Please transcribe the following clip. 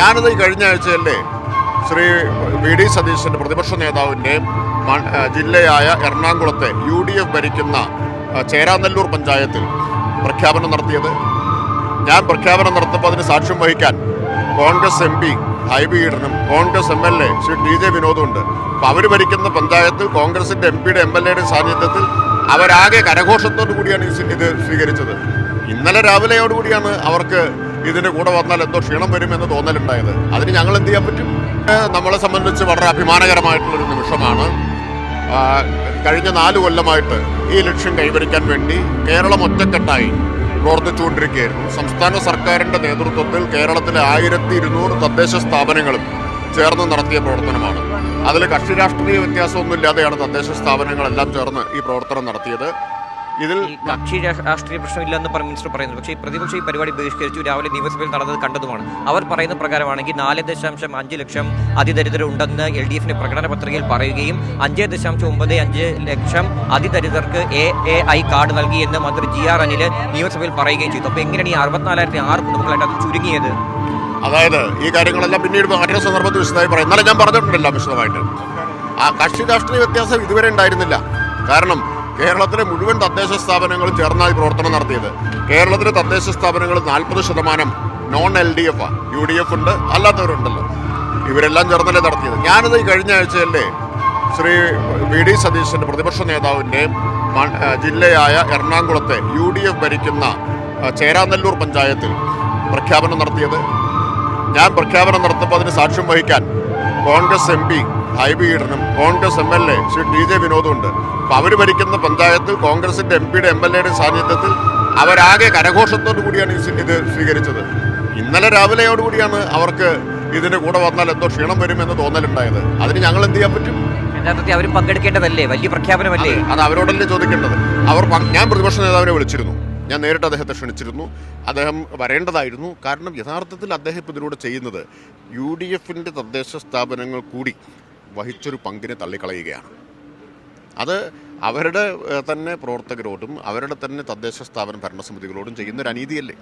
ഞാനത് ഈ കഴിഞ്ഞ ആഴ്ചയല്ലേ ശ്രീ വി ഡി സതീശൻ്റെ പ്രതിപക്ഷ നേതാവിൻ്റെ ജില്ലയായ എറണാകുളത്തെ UDF ഭരിക്കുന്ന ചേരാനെല്ലൂർ പഞ്ചായത്തിൽ പ്രഖ്യാപനം നടത്തിയത്. ഞാൻ പ്രഖ്യാപനം നടത്തുമ്പോൾ അതിന് സാക്ഷ്യം വഹിക്കാൻ Congress MP Hibi ഈഡനും Congress MLA Shri TJ വിനോദും ഉണ്ട്. അപ്പോൾ അവർ ഭരിക്കുന്ന പഞ്ചായത്ത് കോൺഗ്രസിൻ്റെ MP യുടെ MLA യുടെ സാന്നിധ്യത്തിൽ അവരാകെ കരഘോഷത്തോടു കൂടിയാണ് ഇത് സ്വീകരിച്ചത്. ഇന്നലെ രാവിലെയോടുകൂടിയാണ് അവർക്ക് ഇതിൻ്റെ കൂടെ വന്നാൽ എന്തോ ക്ഷീണം വരുമെന്ന് തോന്നലുണ്ടായത്. അതിന് ഞങ്ങൾ എന്ത് ചെയ്യാൻ പറ്റും? നമ്മളെ സംബന്ധിച്ച് വളരെ അഭിമാനകരമായിട്ടുള്ളൊരു നിമിഷമാണ്. കഴിഞ്ഞ 4 കൊല്ലമായിട്ട് ഈ ലക്ഷ്യം കൈവരിക്കാൻ വേണ്ടി കേരളം ഒറ്റക്കെട്ടായി പ്രവർത്തിച്ചുകൊണ്ടിരിക്കുകയായിരുന്നു. സംസ്ഥാന സർക്കാരിൻ്റെ നേതൃത്വത്തിൽ കേരളത്തിലെ 1200 തദ്ദേശ സ്ഥാപനങ്ങളും ചേർന്ന് നടത്തിയ പ്രവർത്തനമാണ്. അതിൽ കക്ഷി രാഷ്ട്രീയ വ്യത്യാസമൊന്നുമില്ലാതെയാണ് തദ്ദേശ സ്ഥാപനങ്ങളെല്ലാം ചേർന്ന് ഈ പ്രവർത്തനം നടത്തിയത്. ഇതിൽ കക്ഷി രാഷ്ട്രീയ പ്രശ്നമില്ലെന്ന് മിനിസ്റ്റർ പറയുന്നു. പക്ഷേ പ്രതിപക്ഷം ഈ പരിപാടി ബഹിഷ്കരിച്ചു. രാവിലെ നിയമസഭയിൽ നടന്നത് കണ്ടതുമാണ്. അവർ പറയുന്ന പ്രകാരമാണെങ്കിൽ 4.5 ലക്ഷം അതിദരിദ്രരുണ്ടെന്ന് LDFിന്റെ പ്രകടന പത്രികയിൽ പറയുകയും 5.95 ലക്ഷം അതിദരിദ്രർക്ക് AAI കാർഡ് നൽകി എന്ന് മന്ത്രി GR അനിൽ നിയമസഭയിൽ പറയുകയും ചെയ്തു. അപ്പോൾ എങ്ങനെയാണ് ഈ 64,006 കുടുംബങ്ങളായിട്ട് അത് ചുരുങ്ങിയത്? അതായത് ഈ കാര്യങ്ങളെല്ലാം പിന്നീട് മറ്റൊരു സന്ദർഭത്തിൽ വിശദമായി പറയും. എന്നാലും ഞാൻ പറഞ്ഞിട്ടുണ്ടല്ലോ വിശദമായിട്ട്. ആ കക്ഷി രാഷ്ട്രീയ വ്യത്യാസം ഇതുവരെ ഉണ്ടായിരുന്നില്ല. കാരണം കേരളത്തിലെ മുഴുവൻ തദ്ദേശ സ്ഥാപനങ്ങളും ചേർന്നായി പ്രവർത്തനം നടത്തിയത്. കേരളത്തിലെ തദ്ദേശ സ്ഥാപനങ്ങൾ 40% നോൺ LDF, UDF ഉണ്ട്, അല്ലാത്തവരുണ്ടല്ലോ. ഇവരെല്ലാം ചേർന്നല്ലേ നടത്തിയത്. ഞാനത് ഈ കഴിഞ്ഞ ആഴ്ചയല്ലേ ശ്രീ വി ഡി സതീശൻ്റെ പ്രതിപക്ഷ നേതാവിൻ്റെ ജില്ലയായ എറണാകുളത്തെ UDF ഭരിക്കുന്ന ചേരാനെല്ലൂർ പഞ്ചായത്തിൽ പ്രഖ്യാപനം നടത്തിയത്. ഞാൻ പ്രഖ്യാപനം നടത്തുമ്പോൾ അതിന് സാക്ഷ്യം വഹിക്കാൻ Congress MP Hibi ഈഡനും Congress MLA Shri TJ വിനോദും ഉണ്ട്. അപ്പോൾ അവർ ഭരിക്കുന്ന പഞ്ചായത്ത് കോൺഗ്രസിൻ്റെ MP യുടെ MLA യുടെ സാന്നിധ്യത്തിൽ അവരാകെ കരഘോഷത്തോടു കൂടിയാണ് ഇത് സ്വീകരിച്ചത്. ഇന്നലെ രാവിലെയോടുകൂടിയാണ് അവർക്ക് ഇതിൻ്റെ കൂടെ വന്നാൽ എന്തോ ക്ഷീണം വരുമെന്ന് തോന്നലുണ്ടായത്. അതിന് ഞങ്ങൾ എന്ത് ചെയ്യാൻ പറ്റും? യഥാർത്ഥത്തിൽ അവരും പങ്കെടുക്കേണ്ടതല്ലേ? വലിയ പ്രഖ്യാപനമല്ലേ? അത് അവരോടല്ലേ ചോദിക്കേണ്ടത്. ഞാൻ പ്രതിപക്ഷ നേതാവിനെ വിളിച്ചിരുന്നു. ഞാൻ നേരിട്ട് അദ്ദേഹത്തെ ക്ഷണിച്ചിരുന്നു. അദ്ദേഹം വരേണ്ടതായിരുന്നു. കാരണം യഥാർത്ഥത്തിൽ അദ്ദേഹം ഇപ്പോൾ ഇതിലൂടെ ചെയ്യുന്നത് UDFിൻ്റെ തദ്ദേശ സ്ഥാപനങ്ങൾ കൂടി വഹിച്ചൊരു പങ്കിനെ തള്ളിക്കളയുകയാണ്. അത് അവരുടെ തന്നെ പ്രവർത്തകരോടും അവരുടെ തന്നെ തദ്ദേശ സ്ഥാപന ഭരണസമിതികളോടും ചെയ്യുന്നൊരു അനീതിയല്ലേ?